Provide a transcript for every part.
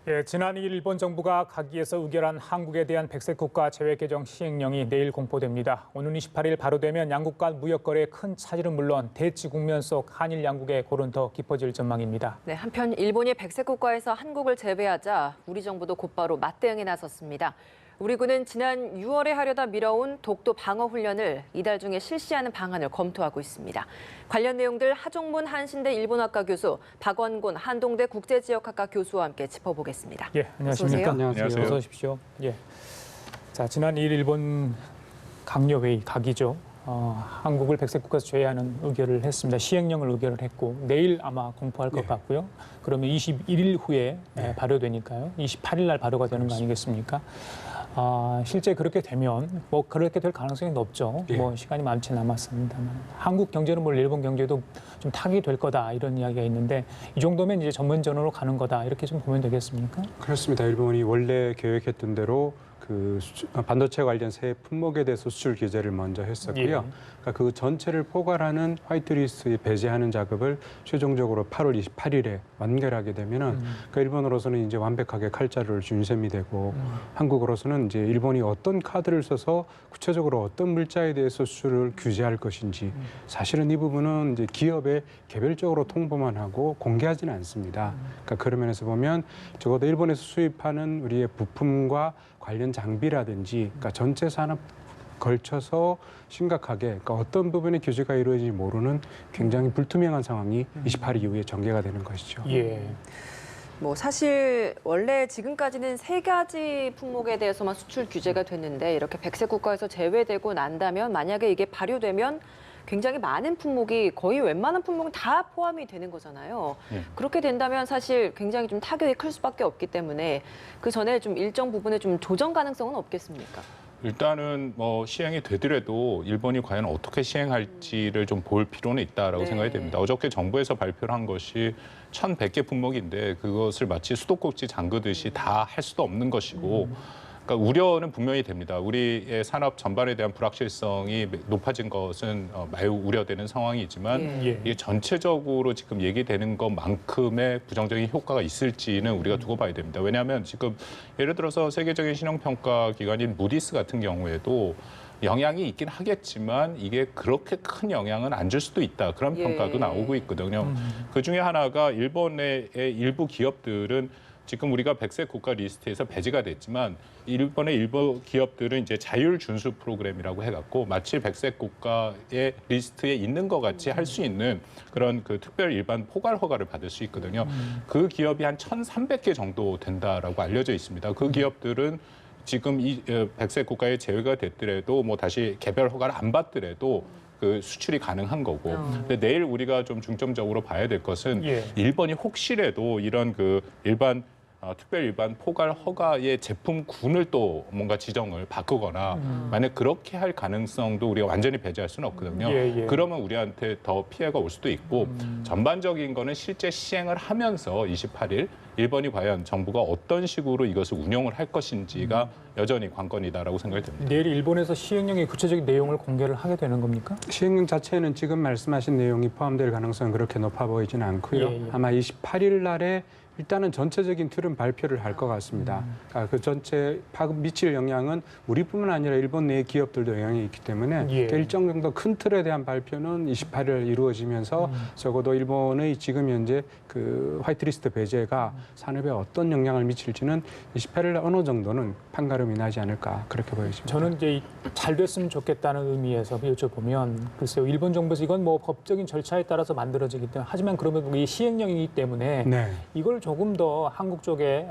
예, 지난 2일 일본 정부가 각위에서 의결한 한국에 대한 백색 국가 제외 개정 시행령이 내일 공포됩니다. 오는 28일 발효되면 양국 간 무역 거래에 큰 차질은 물론 대치 국면 속 한일 양국의 골은 더 깊어질 전망입니다. 네, 한편 일본이 백색 국가에서 한국을 제외하자 우리 정부도 곧바로 맞대응에 나섰습니다. 우리 군은 지난 6월에 하려다 미뤄온 독도 방어 훈련을 이달 중에 실시하는 방안을 검토하고 있습니다. 관련 내용들 하종문 한신대 일본학과 교수, 박원곤 한동대 국제지역학과 교수와 함께 짚어보겠습니다. 예, 안녕하십니까? 안녕하세요. 어서 오십시오. 예. 자, 지난 2일 일본 강요회의 각이죠. 한국을 백색 국가에서 제외하는 의결을 했습니다. 시행령을 의결을 했고 내일 아마 공포할 것 같고요. 그러면 21일 후에 발효되니까요. 28일 날 발효가 되는 거 아니겠습니까? 실제 그렇게 되면 뭐 그렇게 될 가능성이 높죠. 뭐 시간이 많지 남았습니다만 한국 경제는 물론 일본 경제도 좀 타격이 될 거다 이런 이야기가 있는데 이 정도면 이제 전면전으로 가는 거다 이렇게 좀 보면 되겠습니까? 그렇습니다. 일본이 원래 계획했던 대로 그 반도체 관련 새 품목에 대해서 수출 규제를 먼저 했었고요. 그러니까 그 전체를 포괄하는 화이트리스트에 배제하는 작업을 최종적으로 8월 28일에 완결하게 되면은 그 일본으로서는 이제 완벽하게 칼자루를 준 셈이 되고 한국으로서는 이제 일본이 어떤 카드를 써서 구체적으로 어떤 물자에 대해서 수출을 규제할 것인지 사실은 이 부분은 이제 기업에 개별적으로 통보만 하고 공개하지는 않습니다. 그러니까 그런 면에서 보면 적어도 일본에서 수입하는 우리의 부품과 관련 장비라든지 그러니까 전체 산업 걸쳐서 심각하게 그러니까 어떤 부분의 규제가 이루어질지 모르는 굉장히 불투명한 상황이 28일 이후에 전개가 되는 것이죠. 예. 뭐 사실 원래 지금까지는 3가지 품목에 대해서만 수출 규제가 됐는데 이렇게 백색 국가에서 제외되고 난다면 만약에 이게 발효되면 굉장히 많은 품목이 거의 웬만한 품목은 다 포함이 되는 거잖아요. 그렇게 된다면 사실 굉장히 좀 타격이 클 수밖에 없기 때문에 그 전에 좀 일정 부분에 좀 조정 가능성은 없겠습니까? 일단은 뭐 시행이 되더라도 일본이 과연 어떻게 시행할지를 좀 볼 필요는 있다라고 생각이 됩니다. 어저께 정부에서 발표를 한 것이 1,100개 품목인데 그것을 마치 수도꼭지 잠그듯이 다 할 수도 없는 것이고 그러니까 우려는 분명히 됩니다. 우리의 산업 전반에 대한 불확실성이 높아진 것은 매우 우려되는 상황이지만 이게 전체적으로 지금 얘기되는 것만큼의 부정적인 효과가 있을지는 우리가 두고 봐야 됩니다. 왜냐하면 지금 예를 들어서 세계적인 신용평가 기관인 무디스 같은 경우에도 영향이 있긴 하겠지만 이게 그렇게 큰 영향은 안 줄 수도 있다. 그런 평가도 나오고 있거든요. 그중에 하나가 일본의 일부 기업들은 지금 우리가 백색 국가 리스트에서 배제가 됐지만 일본의 일부 기업들은 이제 자율 준수 프로그램이라고 해갖고 마치 백색 국가의 리스트에 있는 것 같이 할 수 있는 그런 그 특별 일반 포괄 허가를 받을 수 있거든요. 그 기업이 한 1,300개 정도 된다라고 알려져 있습니다. 그 기업들은 지금 이 백색 국가에 제외가 됐더라도 뭐 다시 개별 허가를 안 받더라도 그 수출이 가능한 거고. 근데 내일 우리가 좀 중점적으로 봐야 될 것은 일본이 혹시라도 이런 그 일반 특별 일반 포괄 허가의 제품군을 또 뭔가 지정을 바꾸거나 만약 그렇게 할 가능성도 우리가 완전히 배제할 수는 없거든요. 그러면 우리한테 더 피해가 올 수도 있고 전반적인 거는 실제 시행을 하면서 28일 일본이 과연 정부가 어떤 식으로 이것을 운영을 할 것인지가 여전히 관건이다라고 생각이 듭니다. 내일 일본에서 시행령의 구체적인 내용을 공개를 하게 되는 겁니까? 시행령 자체는 지금 말씀하신 내용이 포함될 가능성은 그렇게 높아 보이지는 않고요. 아마 28일 날에 일단은 전체적인 틀은 발표를 할 것 같습니다. 그러니까 그 전체 미칠 영향은 우리뿐만 아니라 일본 내 기업들도 영향이 있기 때문에 일정 정도 큰 틀에 대한 발표는 28일 이루어지면서 적어도 일본의 지금 현재 그 화이트리스트 배제가 산업에 어떤 영향을 미칠지는 28일 어느 정도는 판가름이 나지 않을까 그렇게 보여집니다. 저는 이제 잘 됐으면 좋겠다는 의미에서 여쭤보면 글쎄요 일본 정부에서 이건 뭐 법적인 절차에 따라서 만들어지기 때문에 하지만 그러면 이 시행령이기 때문에 이걸 조금 더 한국 쪽에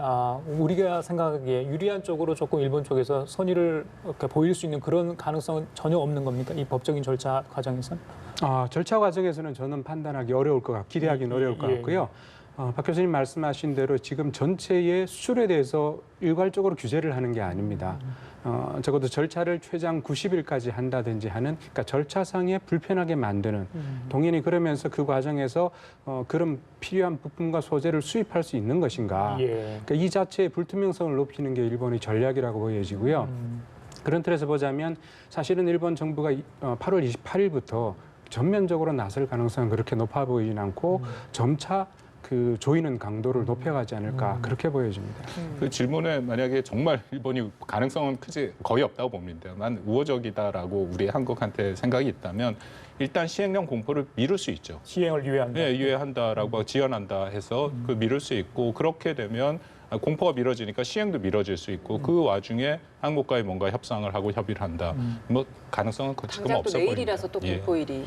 우리가 생각하기에 유리한 쪽으로 조금 일본 쪽에서 선의를 보일 수 있는 그런 가능성은 전혀 없는 겁니까? 이 법적인 절차 과정에서는? 절차 과정에서는 저는 판단하기 어려울 것 같고 기대하기는 어려울 것 같고요. 박 교수님 말씀하신 대로 지금 전체의 수출에 대해서 일괄적으로 규제를 하는 게 아닙니다. 적어도 절차를 최장 90일까지 한다든지 하는 그러니까 절차상에 불편하게 만드는 동연히 그러면서 그 과정에서 그런 필요한 부품과 소재를 수입할 수 있는 것인가. 그러니까 이 자체의 불투명성을 높이는 게 일본의 전략이라고 보여지고요. 그런 틀에서 보자면 사실은 일본 정부가 8월 28일부터 전면적으로 나설 가능성은 그렇게 높아 보이진 않고 점차 그 조이는 강도를 높여가지 않을까 그렇게 보여집니다. 그 질문에 만약에 정말 일본이 가능성은 거의 없다고 봅니다만 우호적이다라고 우리 한국한테 생각이 있다면 일단 시행령 공포를 미룰 수 있죠. 시행을 유예한다. 네, 유예한다라고 지연한다 해서 그 미룰 수 있고 그렇게 되면 공포가 미뤄지니까 시행도 미뤄질 수 있고 그 와중에 한국과의 뭔가 협상을 하고 협의를 한다. 뭐 가능성은 지금 당장 또 없어 보입니다. 내일이라서 또 예. 공포일이.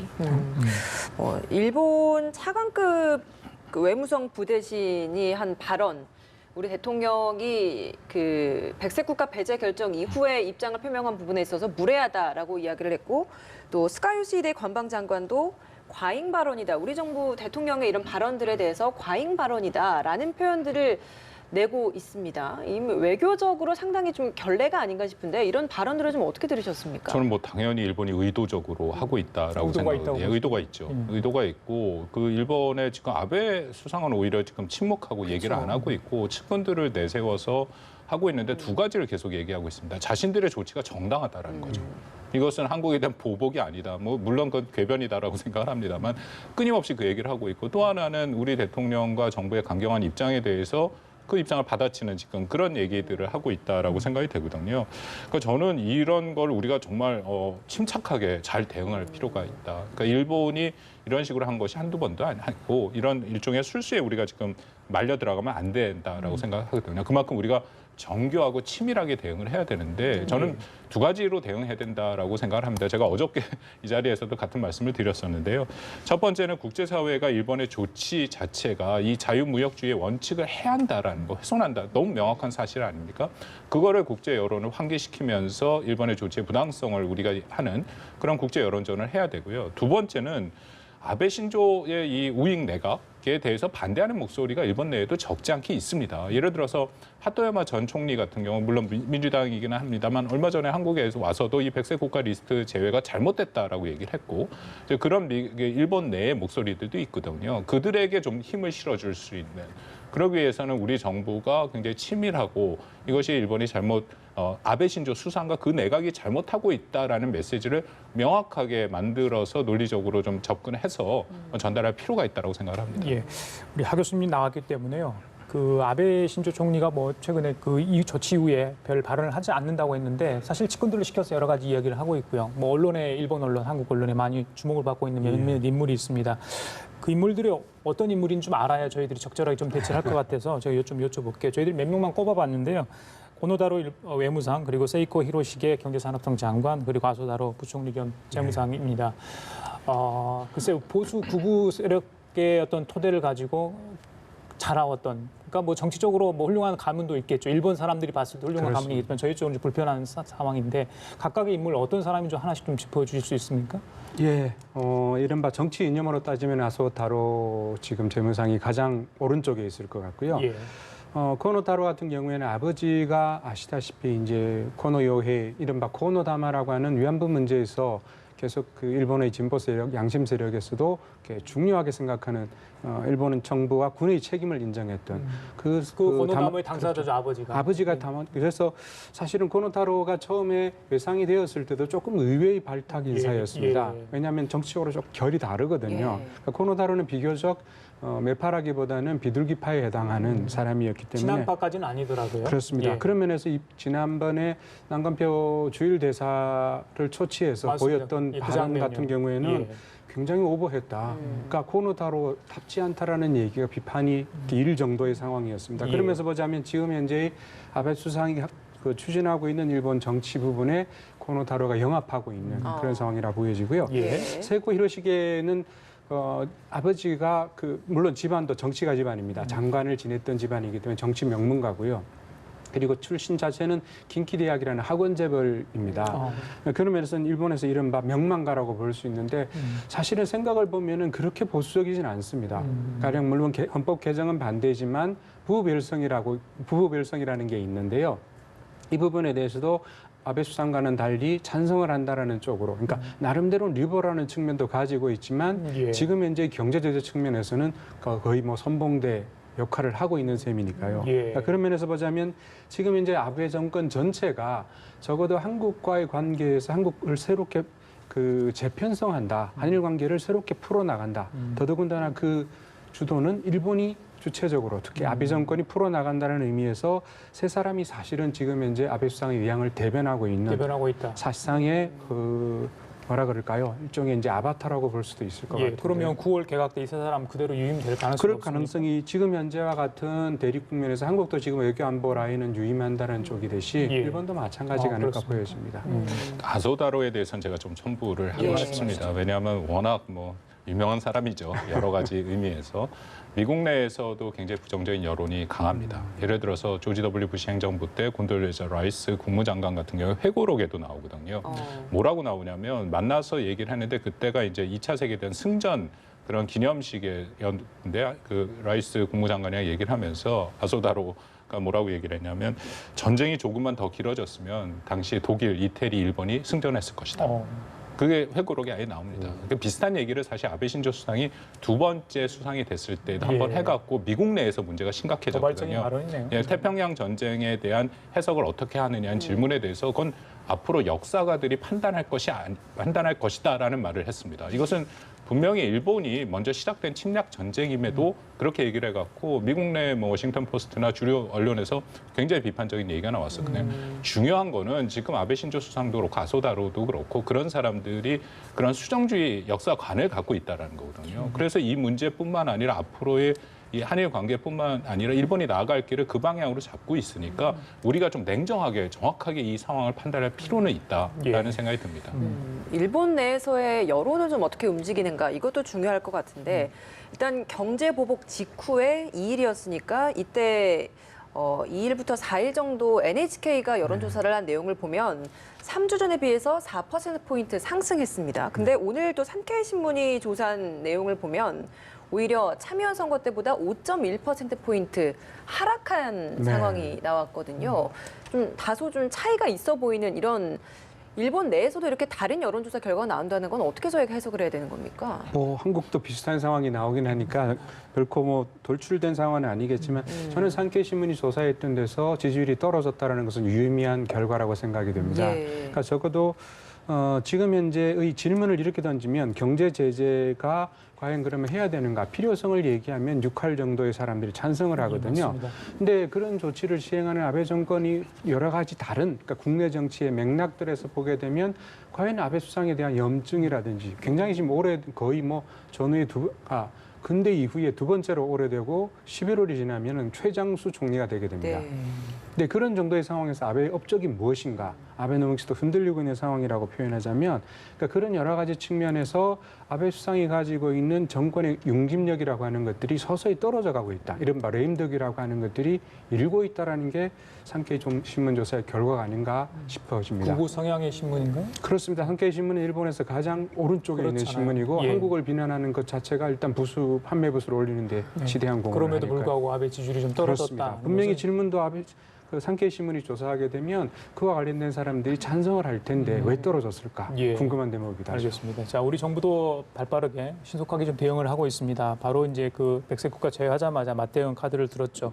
일본 차관급 그 외무성 부대신이 한 발언. 우리 대통령이 그 백색 국가 배제 결정 이후에 입장을 표명한 부분에 있어서 무례하다라고 이야기를 했고 또 스가요시히데 관방장관도 과잉 발언이다. 우리 정부 대통령의 이런 발언들에 대해서 과잉 발언이다라는 표현들을 내고 있습니다. 이 외교적으로 상당히 좀 결례가 아닌가 싶은데 이런 발언들을 좀 어떻게 들으셨습니까? 저는 뭐 당연히 일본이 의도적으로 하고 있다라고 의도가 생각해요. 있다고 의도가 있죠. 의도가 있고 그 일본의 지금 아베 수상은 오히려 지금 침묵하고 얘기를 안 하고 있고 측근들을 내세워서 하고 있는데 두 가지를 계속 얘기하고 있습니다. 자신들의 조치가 정당하다라는 거죠. 이것은 한국에 대한 보복이 아니다. 뭐 물론 그건 궤변이다라고 생각을 합니다만 끊임없이 그 얘기를 하고 있고 또 하나는 우리 대통령과 정부의 강경한 입장에 대해서 그 입장을 받아치는 지금 그런 얘기들을 하고 있다라고 생각이 되거든요. 그러니까 저는 이런 걸 우리가 정말 침착하게 잘 대응할 필요가 있다. 그러니까 일본이 이런 식으로 한 것이 한두 번도 아니고 이런 일종의 술수에 우리가 지금 말려 들어가면 안 된다라고 생각하거든요. 그만큼 우리가 정교하고 치밀하게 대응을 해야 되는데 저는 두 가지로 대응해야 된다라고 생각을 합니다. 제가 어저께 이 자리에서도 같은 말씀을 드렸었는데요. 첫 번째는 국제사회가 일본의 조치 자체가 이 자유무역주의의 원칙을 해한다라는 거, 훼손한다. 너무 명확한 사실 아닙니까? 그거를 국제 여론을 환기시키면서 일본의 조치의 부당성을 우리가 하는 그런 국제 여론전을 해야 되고요. 두 번째는 아베 신조의 이 우익 내각에 대해서 반대하는 목소리가 일본 내에도 적지 않게 있습니다. 예를 들어서 하토야마 전 총리 같은 경우 물론 민주당이기는 합니다만 얼마 전에 한국에 와서도 이 백색 국가 리스트 제외가 잘못됐다라고 얘기를 했고 이제 그런 일본 내의 목소리들도 있거든요. 그들에게 좀 힘을 실어줄 수 있는 그러기 위해서는 우리 정부가 굉장히 치밀하고 이것이 일본이 아베 신조 수상과 그 내각이 잘못하고 있다라는 메시지를 명확하게 만들어서 논리적으로 좀 접근해서 전달할 필요가 있다고 생각을 합니다. 예, 우리 하 교수님 나왔기 때문에요. 그 아베 신조 총리가 뭐 최근에 그 이 조치 이후에 별 발언을 하지 않는다고 했는데 사실 측근들을 시켜서 여러 가지 이야기를 하고 있고요. 뭐 언론에 일본 언론, 한국 언론에 많이 주목을 받고 있는 몇몇 인물이 있습니다. 그 인물들이 어떤 인물인지 좀 알아야 저희들이 적절하게 좀 대처를 할 것 같아서 제가 좀 여쭤볼게요. 저희들이 몇 명만 꼽아봤는데요. 고노다로 외무상 그리고 세이코 히로시게 경제산업성 장관 그리고 아소다로 부총리 겸 재무상입니다. 글쎄요 보수 구구 세력의 어떤 토대를 가지고 자라왔던 그러니까 뭐 정치적으로 뭐 훌륭한 가문도 있겠죠. 일본 사람들이 봤을 때 훌륭한 가문이 있지만 저희 쪽은 좀 불편한 상황인데 각각의 인물 어떤 사람인지 하나씩 좀 짚어주실 수 있습니까? 예, 이른바 정치 이념으로 따지면 아소다로 지금 재무상이 가장 오른쪽에 있을 것 같고요. 예. 코노타로 같은 경우에는 아버지가 아시다시피 이제 코노 요헤 이른바 코노다마라고 하는 위안부 문제에서 계속 그 일본의 진보 세력, 양심 세력에서도 중요하게 생각하는 일본 정부와 군의 책임을 인정했던 그 고노다마의 당사자죠 아버지가. 아버지가 그래서 사실은 코노타로가 처음에 외상이 되었을 때도 조금 의외의 발탁 인사였습니다. 왜냐하면 정치적으로 좀 결이 다르거든요. 그러니까 코노타로는 비교적 매파라기보다는 비둘기파에 해당하는 사람이었기 때문에 친한파까지는 아니더라고요. 그렇습니다. 그런 면에서 지난번에 난간표 주일 대사를 초치해서 맞습니다. 보였던 그 발언 장면이요. 같은 경우에는 굉장히 오버했다. 그러니까 코노타로답지 않다라는 얘기가 비판이 일 정도의 상황이었습니다. 그러면서 보자면 지금 현재 아베 수상이 추진하고 있는 일본 정치 부분에 코노타로가 영합하고 있는 그런 상황이라 보여지고요. 세이코 히로시게는 아버지가 물론 집안도 정치가 집안입니다. 장관을 지냈던 집안이기 때문에 정치 명문가고요. 그리고 출신 자체는 긴키대학이라는 학원 재벌입니다. 그런 면에서는 일본에서 이른바 명망가라고 볼 수 있는데 사실은 생각을 보면은 그렇게 보수적이진 않습니다. 가령 물론 헌법 개정은 반대지만 부부별성이라는 게 있는데요. 이 부분에 대해서도 아베 수상과는 달리 찬성을 한다라는 쪽으로, 그러니까 나름대로 리버럴한 측면도 가지고 있지만 지금 현재 경제제도 측면에서는 거의 뭐 선봉대 역할을 하고 있는 셈이니까요. 그러니까 그런 면에서 보자면 지금 현재 아베 정권 전체가 적어도 한국과의 관계에서 한국을 새롭게 재편성한다, 한일 관계를 새롭게 풀어나간다. 더더군다나 그 주도는 일본이 주체적으로 특히 아베 정권이 풀어나간다는 의미에서 세 사람이 사실은 지금 현재 아베 수상의 위양을 대변하고 있는 대변하고 있다. 사실상의 그 뭐라 그럴까요? 일종의 이제 아바타라고 볼 수도 있을 것 예, 같아요. 그러면 9월 개각 때 이 세 사람 그대로 유임될 가능성이 그럴 없습니까? 가능성이 지금 현재와 같은 대립 국면에서 한국도 지금 외교 안보 라인은 유임한다는 쪽이듯이 예. 일본도 마찬가지가 아닐까 그렇습니까? 보여집니다. 아소다로에 대해서는 제가 좀 첨부를 하고 예. 싶습니다. 왜냐하면 워낙 뭐 유명한 사람이죠. 여러 가지 의미에서. 미국 내에서도 굉장히 부정적인 여론이 강합니다. 예를 들어서 조지 W 부시 행정부 때 곤돌레자 라이스 국무장관 같은 경우에 회고록에도 나오거든요. 뭐라고 나오냐면 만나서 얘기를 했는데 그때가 이제 2차 세계대전 승전 그런 기념식이었는데 그 라이스 국무장관이랑 얘기를 하면서 아소다로가 뭐라고 얘기를 했냐면 전쟁이 조금만 더 길어졌으면 당시 독일, 이태리, 일본이 승전했을 것이다. 그게 회고록에 아예 나옵니다. 그러니까 비슷한 얘기를 사실 아베 신조 수상이 두 번째 수상이 됐을 때도 한번 예. 해갖고 미국 내에서 문제가 도발적인 심각해졌거든요. 발언이네요. 예, 태평양 전쟁에 대한 해석을 어떻게 하느냐는 질문에 대해서 그건 앞으로 역사가들이 판단할 것이다라는 말을 했습니다. 이것은 분명히 일본이 먼저 시작된 침략 전쟁임에도 그렇게 얘기를 해갖고 미국 내 뭐 워싱턴 포스트나 주요 언론에서 굉장히 비판적인 얘기가 나왔었거든요. 중요한 거는 지금 아베 신조 수상도 그렇고 아소다로도 그렇고 그런 사람들이 그런 수정주의 역사관을 갖고 있다라는 거거든요. 그래서 이 문제뿐만 아니라 앞으로의 이 한일 관계뿐만 아니라 일본이 나아갈 길을 그 방향으로 잡고 있으니까 우리가 좀 냉정하게 정확하게 이 상황을 판단할 필요는 있다라는 예. 생각이 듭니다. 일본 내에서의 여론을 좀 어떻게 움직이는가 이것도 중요할 것 같은데 일단 경제 보복 직후에 2일이었으니까 이때 2일부터 4일 정도 NHK가 여론조사를 한 내용을 보면 3주 전에 비해서 4%포인트 상승했습니다. 근데 오늘 또 산케이 신문이 조사한 내용을 보면 오히려 참여연 선거 때보다 5.1%포인트 하락한 상황이 나왔거든요. 좀 다소 좀 차이가 있어 보이는 이런 일본 내에서도 이렇게 다른 여론조사 결과가 나온다는 건 어떻게 저희가 해석을 해야 되는 겁니까? 뭐 한국도 비슷한 상황이 나오긴 하니까 결코 뭐 돌출된 상황은 아니겠지만 저는 산케이 신문이 조사했던 데서 지지율이 떨어졌다는 것은 유의미한 결과라고 생각이 됩니다. 예. 그러니까 적어도 지금 현재의 질문을 이렇게 던지면 경제 제재가 과연 그러면 해야 되는가 필요성을 얘기하면 6할 정도의 사람들이 찬성을 하거든요. 맞습니다. 근데 그런 조치를 시행하는 아베 정권이 여러 가지 다른 그러니까 국내 정치의 맥락들에서 보게 되면 과연 아베 수상에 대한 염증이라든지 굉장히 지금 올해 거의 뭐 전후에 근대 이후에 두 번째로 오래되고 11월이 지나면은 최장수 총리가 되게 됩니다. 네. 근데 그런 정도의 상황에서 아베의 업적이 무엇인가? 아베노믹스도 흔들리고 있는 상황이라고 표현하자면 그러니까 그런 여러 가지 측면에서 아베 수상이 가지고 있는 정권의 용집력이라고 하는 것들이 서서히 떨어져 가고 있다. 이른바 레임덕이라고 하는 것들이 일고 있다라는 게 산케이 신문 조사의 결과가 아닌가 싶어집니다. 극우 성향의 신문인가요? 그렇습니다. 산케이 신문은 일본에서 가장 오른쪽에 있는 그렇잖아요. 신문이고 예. 한국을 비난하는 것 자체가 일단 판매 부수를 올리는데 지대한 공헌을 그럼에도 하니까요. 불구하고 아베 지지율이 좀 떨어졌다. 그렇습니다. 분명히 질문도 그 산케이 신문이 조사하게 되면 그와 관련된 사람들이 찬성을 할 텐데 왜 떨어졌을까 예. 궁금한 대목이다. 알겠습니다. 자, 우리 정부도 발빠르게 신속하게 좀 대응을 하고 있습니다. 바로 이제 그 백색 국가 제외하자마자 맞대응 카드를 들었죠.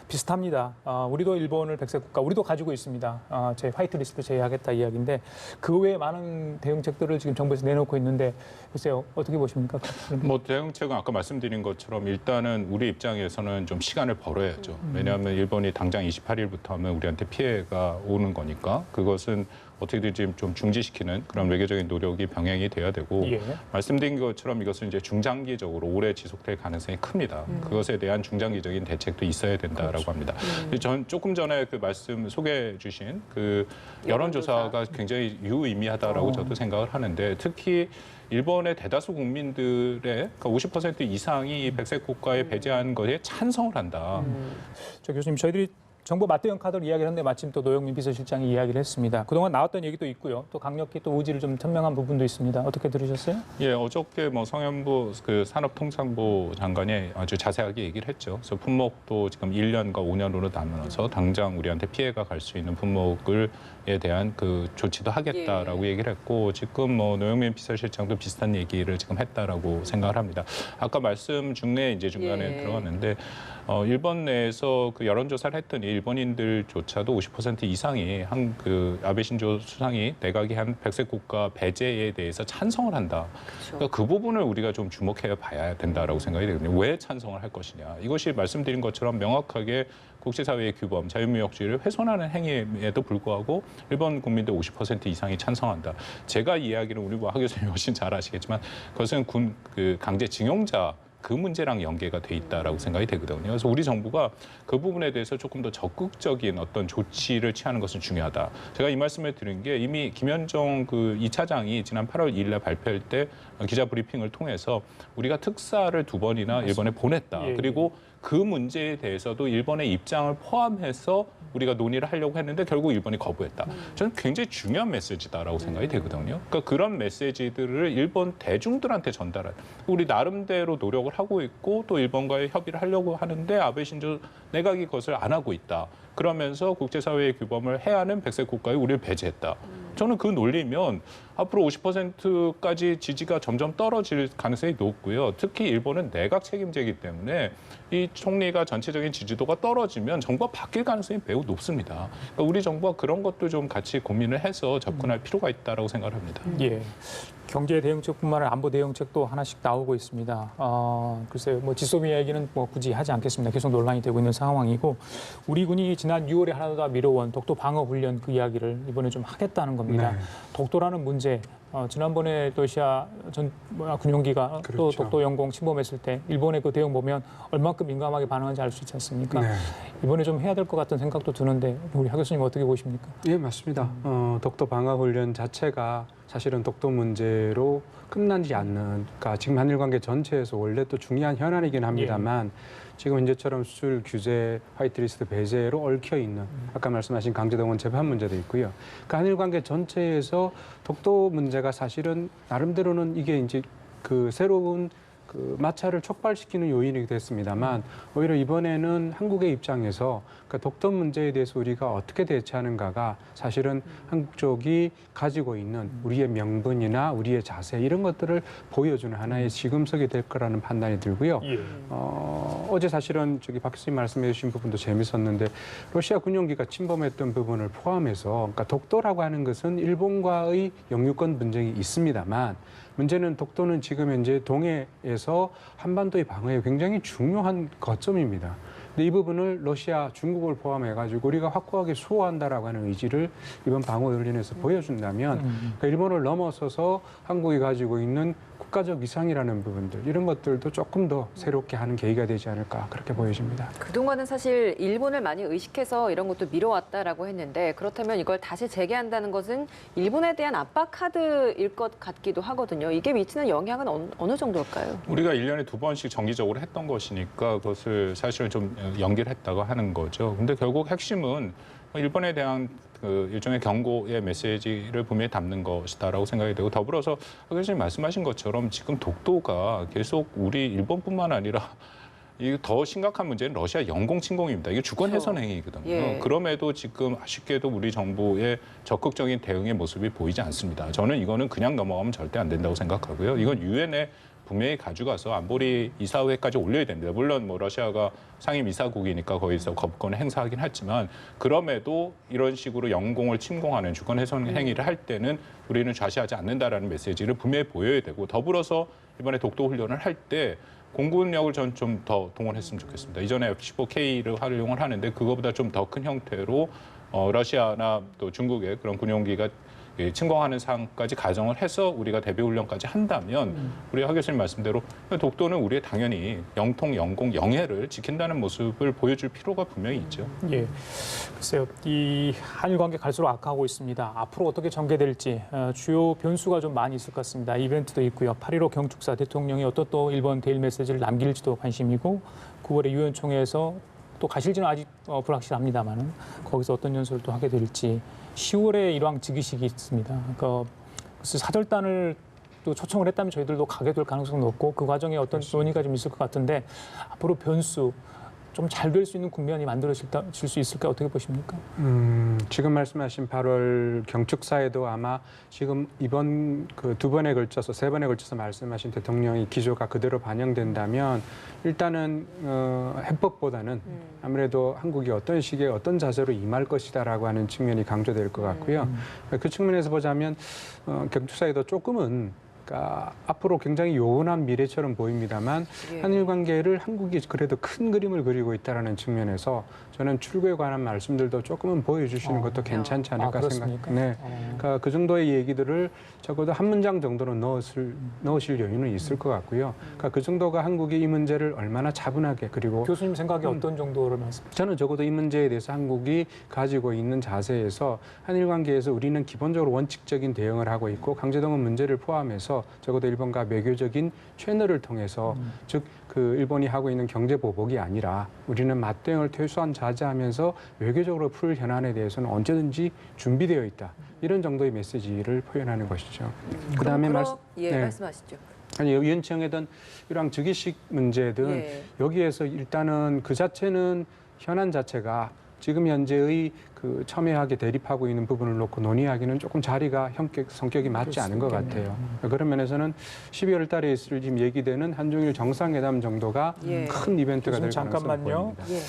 비슷합니다. 우리도 일본을 백색 국가, 우리도 가지고 있습니다. 제 화이트리스트 제외하겠다 이야기인데 그 외에 많은 대응책들을 지금 정부에서 내놓고 있는데 글쎄요 어떻게 보십니까? 뭐 대응책은 아까 말씀드린 것처럼 일단은 우리 입장에서는 좀 시간을 벌어야죠. 왜냐하면 일본이 당장 28일부터 하면 우리한테 피해가 오는 거니까 그것은 어떻게든 좀 중지시키는 그런 외교적인 노력이 병행이 돼야 되고 예. 말씀드린 것처럼 이것은 이제 중장기적으로 오래 지속될 가능성이 큽니다. 그것에 대한 중장기적인 대책도 있어야 된다라고 합니다. 전 조금 전에 그 말씀 소개해 주신 그 여론조사가 굉장히 유의미하다라고 저도 생각을 하는데 특히 일본의 대다수 국민들의 그러니까 50% 이상이 백색 국가에 배제한 것에 찬성을 한다. 저 교수님 저희들이 정부 맞대응 카드를 이야기를 했는데 마침 또 노영민 비서실장이 이야기를 했습니다. 그동안 나왔던 얘기도 있고요. 또 강력히 또 의지를 좀 천명한 부분도 있습니다. 어떻게 들으셨어요? 예, 어저께 뭐 성현부 그 산업통상부 장관이 아주 자세하게 얘기를 했죠. 그래서 품목도 지금 1년과 5년으로 나누어서 당장 우리한테 피해가 갈 수 있는 품목에 대한 그 조치도 하겠다라고 얘기를 했고 지금 뭐 노영민 비서실장도 비슷한 얘기를 지금 했다라고 생각을 합니다. 아까 말씀 중에 이제 중간에 들어갔는데 일본 내에서 그 여론조사를 했더니 일본인들조차도 50% 이상이 그 아베 신조 수상이 내각이 한 백색 국가 배제에 대해서 찬성을 한다. 그러니까 그 부분을 우리가 좀 주목해 봐야 된다라고 생각이 되거든요. 왜 찬성을 할 것이냐. 이것이 말씀드린 것처럼 명확하게 국제사회의 규범, 자유무역주의를 훼손하는 행위에도 불구하고 일본 국민들 50% 이상이 찬성한다. 제가 이야기를 우리 뭐 하 교수님이 훨씬 잘 아시겠지만 그것은 그 강제징용자 그 문제랑 연계가 돼 있다라고 생각이 되거든요. 그래서 우리 정부가 그 부분에 대해서 조금 더 적극적인 어떤 조치를 취하는 것은 중요하다. 제가 이 말씀을 드린 게 이미 김현정 그 2차장이 지난 8월 2일 날 발표할 때 기자 브리핑을 통해서 우리가 특사를 2번이나 일본에 보냈다. 예, 그리고 그 문제에 대해서도 일본의 입장을 포함해서 우리가 논의를 하려고 했는데 결국 일본이 거부했다. 저는 굉장히 중요한 메시지다라고 생각이 되거든요. 그러니까 그런 메시지들을 일본 대중들한테 전달한 우리 나름대로 노력을 하고 있고 또 일본과의 협의를 하려고 하는데 아베 신조 내각이 그것을 안 하고 있다. 그러면서 국제사회의 규범을 해하는 백색 국가에 우리를 배제했다. 저는 그 논리면 앞으로 50%까지 지지가 점점 떨어질 가능성이 높고요. 특히 일본은 내각 책임제이기 때문에 이 총리가 전체적인 지지도가 떨어지면 정부가 바뀔 가능성이 매우 높습니다. 그러니까 우리 정부가 그런 것도 좀 같이 고민을 해서 접근할 필요가 있다고 생각을 합니다. 예. 경제 대응책뿐만 아니라 안보 대응책도 하나씩 나오고 있습니다. 글쎄요, 뭐 지소미 얘기는 뭐 굳이 하지 않겠습니다. 계속 논란이 되고 있는 상황이고 우리 군이 지난 6월에 하나도 미뤄온 독도 방어 훈련 그 이야기를 이번에 좀 하겠다는 겁니다. 네. 독도라는 문제. 지난번에 러시아 전 군용기가 또 그렇죠. 독도 영공 침범했을 때 일본의 그 대응 보면 얼마큼 민감하게 반응하는지 알 수 있지 않습니까? 네. 이번에 좀 해야 될 것 같은 생각도 드는데 우리 하 교수님 어떻게 보십니까? 예, 맞습니다. 독도 방어 훈련 자체가 사실은 독도 문제로 끝나지 않는, 그러니까 지금 한일 관계 전체에서 원래 또 중요한 현안이긴 합니다만 지금 현재처럼 수출 규제, 화이트리스트 배제로 얽혀 있는 아까 말씀하신 강제동원 재판 문제도 있고요. 그 한일 관계 전체에서 독도 문제가 사실은 나름대로는 이게 이제 그 새로운 그 마찰을 촉발시키는 요인이 됐습니다만 오히려 이번에는 한국의 입장에서 그러니까 독도 문제에 대해서 우리가 어떻게 대처하는가가 사실은 한국 쪽이 가지고 있는 우리의 명분이나 우리의 자세 이런 것들을 보여주는 하나의 시금석이 될 거라는 판단이 들고요. 예. 어제 사실은 저기 박 교수님 말씀해 주신 부분도 재밌었는데 러시아 군용기가 침범했던 부분을 포함해서 그러니까 독도라고 하는 것은 일본과의 영유권 분쟁이 있습니다만 문제는 독도는 지금 현재 동해에서 한반도의 방어에 굉장히 중요한 거점입니다. 근데 이 부분을 러시아, 중국을 포함해가지고 우리가 확고하게 수호한다라고 하는 의지를 이번 방어 훈련에서 보여준다면 그러니까 일본을 넘어서서 한국이 가지고 있는 국가적 위상이라는 부분들 이런 것들도 조금 더 새롭게 하는 계기가 되지 않을까 그렇게 보여집니다. 그동안은 사실 일본을 많이 의식해서 이런 것도 미뤄왔다라고 했는데 그렇다면 이걸 다시 재개한다는 것은 일본에 대한 압박 카드일 것 같기도 하거든요. 이게 미치는 영향은 어느 정도일까요? 우리가 1년에 2번씩 정기적으로 했던 것이니까 그것을 사실은 좀 연기를 했다고 하는 거죠. 근데 결국 핵심은 일본에 대한 그 일종의 경고의 메시지를 분명히 담는 것이다라고 생각이 되고 더불어서 박 교수님 말씀하신 것처럼 지금 독도가 계속 우리 일본뿐만 아니라 이 더 심각한 문제는 러시아 영공 침공입니다. 이게 주권 훼손 행위거든요. 예. 그럼에도 지금 아쉽게도 우리 정부의 적극적인 대응의 모습이 보이지 않습니다. 저는 이거는 그냥 넘어가면 절대 안 된다고 생각하고요. 이건 유엔에 분명히 가져가서 안보리 이사회까지 올려야 됩니다. 물론 뭐 러시아가 상임 이사국이니까 거기서 거부권을 행사하긴 하지만 그럼에도 이런 식으로 영공을 침공하는 주권 훼손 행위를 할 때는 우리는 좌시하지 않는다라는 메시지를 분명히 보여야 되고 더불어서 이번에 독도 훈련을 할 때 공군력을 전 좀 더 동원했으면 좋겠습니다. 이전에 F-15K를 활용을 하는데 그거보다 좀 더 큰 형태로 러시아나 또 중국의 그런 군용기가 침공하는 상황까지 가정을 해서 우리가 대비 훈련까지 한다면 우리 하 교수님 말씀대로 독도는 우리의 당연히 영통, 영공, 영해를 지킨다는 모습을 보여줄 필요가 분명히 있죠. 예, 글쎄요. 이 한일 관계 갈수록 악화하고 있습니다. 앞으로 어떻게 전개될지 주요 변수가 좀 많이 있을 것 같습니다. 이벤트도 있고요. 8.15 경축사 대통령이 어떤 또 일본 대일 메시지를 남길지도 관심이고 9월에 유엔 총회에서 또 가실지는 아직 불확실합니다만은 거기서 어떤 연설을 또 하게 될지 10월에 일왕 즉위식이 있습니다. 그러니까 사절단을 또 초청을 했다면 저희들도 가게 될 가능성도 높고 그 과정에 어떤 논의가 좀 있을 것 같은데 앞으로 변수 좀 잘 될 수 있는 국면이 만들어질 수 있을까 어떻게 보십니까? 지금 말씀하신 8월 경축사에도 아마 지금 이번 그 2번에 걸쳐서 3번에 걸쳐서 말씀하신 대통령의 기조가 그대로 반영된다면 일단은 해법보다는 아무래도 한국이 어떤 시기에 어떤 자세로 임할 것이다라고 하는 측면이 강조될 것 같고요. 그 측면에서 보자면 경축사에도 조금은 그러니까 앞으로 굉장히 요원한 미래처럼 보입니다만 예. 한일 관계를 한국이 그래도 큰 그림을 그리고 있다는 측면에서 저는 출구에 관한 말씀들도 조금은 보여주시는 것도 괜찮지 않을까 그렇습니까? 네. 그러니까 그 정도의 얘기들을 적어도 한 문장 정도는 넣으실 여유는 있을 것 같고요. 그러니까 그 정도가 한국이 이 문제를 얼마나 차분하게 그리고 교수님 생각에 어떤 정도로 말씀하십니까? 저는 적어도 이 문제에 대해서 한국이 가지고 있는 자세에서 한일 관계에서 우리는 기본적으로 원칙적인 대응을 하고 있고 강제동원 문제를 포함해서 적어도 일본과 외교적인 채널을 통해서 즉 그 일본이 하고 있는 경제 보복이 아니라 우리는 맞대응을 최소한 자제하면서 외교적으로 풀 현안에 대해서는 언제든지 준비되어 있다. 이런 정도의 메시지를 표현하는 것이죠. 그다음에 네. 말씀하시죠. 아니 유엔청이든 이랑 즉위식 문제든 예. 여기에서 일단은 그 자체는 현안 자체가 지금 현재의 그 첨예하게 대립하고 있는 부분을 놓고 논의하기는 조금 자리가 성격이 맞지 않은 것 같아요. 그런 면에서는 12월 달에 있을 지금 얘기되는 한중일 정상회담 정도가 예. 큰 이벤트가 될 가능성이 잠깐만요. 보입니다. 예.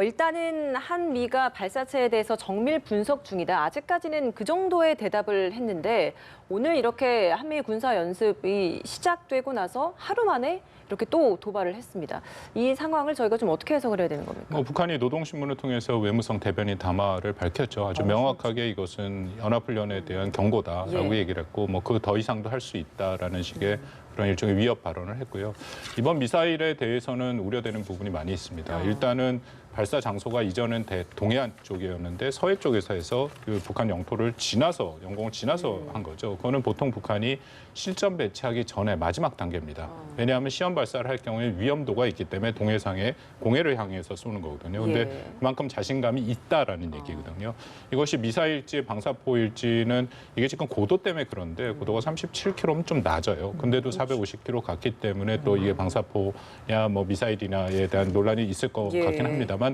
일단은 한미가 발사체에 대해서 정밀 분석 중이다. 아직까지는 그 정도의 대답을 했는데 오늘 이렇게 한미 군사 연습이 시작되고 나서 하루 만에 이렇게 또 도발을 했습니다. 이 상황을 저희가 좀 어떻게 해석을 해야 되는 겁니까? 북한이 노동신문을 통해서 외무성 대변인 담화를 밝혔죠. 아주 명확하게 이것은 연합훈련에 대한 경고다라고 예. 얘기를 했고 그 더 이상도 할 수 있다라는 식의 그런 일종의 위협 발언을 했고요. 이번 미사일에 대해서는 우려되는 부분이 많이 있습니다. 일단은 발사 장소가 이전은 동해안 쪽이었는데 서해 쪽에서 해서 그 북한 영토를 지나서 영공을 지나서 한 거죠. 그거는 보통 북한이 실전 배치하기 전에 마지막 단계입니다. 왜냐하면 시험 발사를 할 경우에 위험도가 있기 때문에 동해상에 공해를 향해서 쏘는 거거든요. 근데 예. 그만큼 자신감이 있다라는 얘기거든요. 이것이 미사일지 방사포일지는 이게 지금 고도 때문에 그런데 고도가 37km면 좀 낮아요. 근데도 450km 갔기 때문에 또 이게 방사포야 뭐 미사일이나에 대한 논란이 있을 것 예. 같긴 합니다만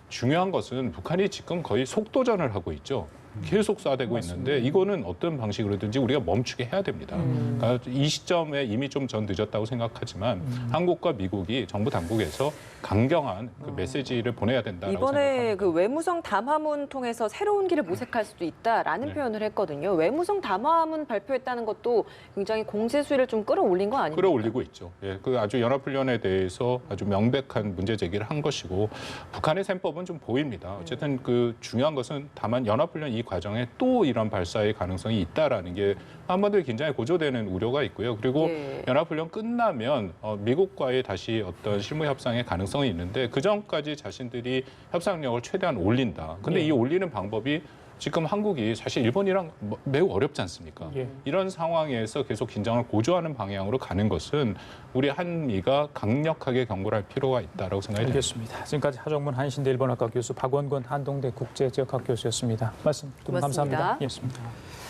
중요한 것은 북한이 지금 거의 속도전을 하고 있죠. 계속 쏴대고 있는데 이거는 어떤 방식으로든지 우리가 멈추게 해야 됩니다. 그러니까 이 시점에 이미 좀 전 늦었다고 생각하지만 한국과 미국이 정부 당국에서 강경한 그 메시지를 보내야 된다고 이번에 생각합니다. 그 외무성 담화문 통해서 새로운 길을 모색할 수도 있다라는 네. 표현을 했거든요. 외무성 담화문 발표했다는 것도 굉장히 공세 수위를 좀 끌어올린 거 아닙니까? 끌어올리고 있죠. 예, 그 아주 연합훈련에 대해서 아주 명백한 문제 제기를 한 것이고 북한의 셈법은 좀 보입니다. 어쨌든 그 중요한 것은 다만 연합훈련 이 과정에 또 이런 발사의 가능성이 있다라는 게 한반도에 긴장이 고조되는 우려가 있고요. 그리고 예. 연합훈련 끝나면 미국과의 다시 어떤 실무 협상의 가능성이 있는데 그 전까지 자신들이 협상력을 최대한 올린다. 근데 예. 이 올리는 방법이 지금 한국이 사실 일본이랑 매우 어렵지 않습니까? 예. 이런 상황에서 계속 긴장을 고조하는 방향으로 가는 것은 우리 한미가 강력하게 경고를 할 필요가 있다고 생각이 됩니다. 알겠습니다. 지금까지 하정문 한신대 일본학과 교수 박원건 한동대 국제지역학 교수였습니다. 말씀 두 분 고맙습니다. 감사합니다. 예.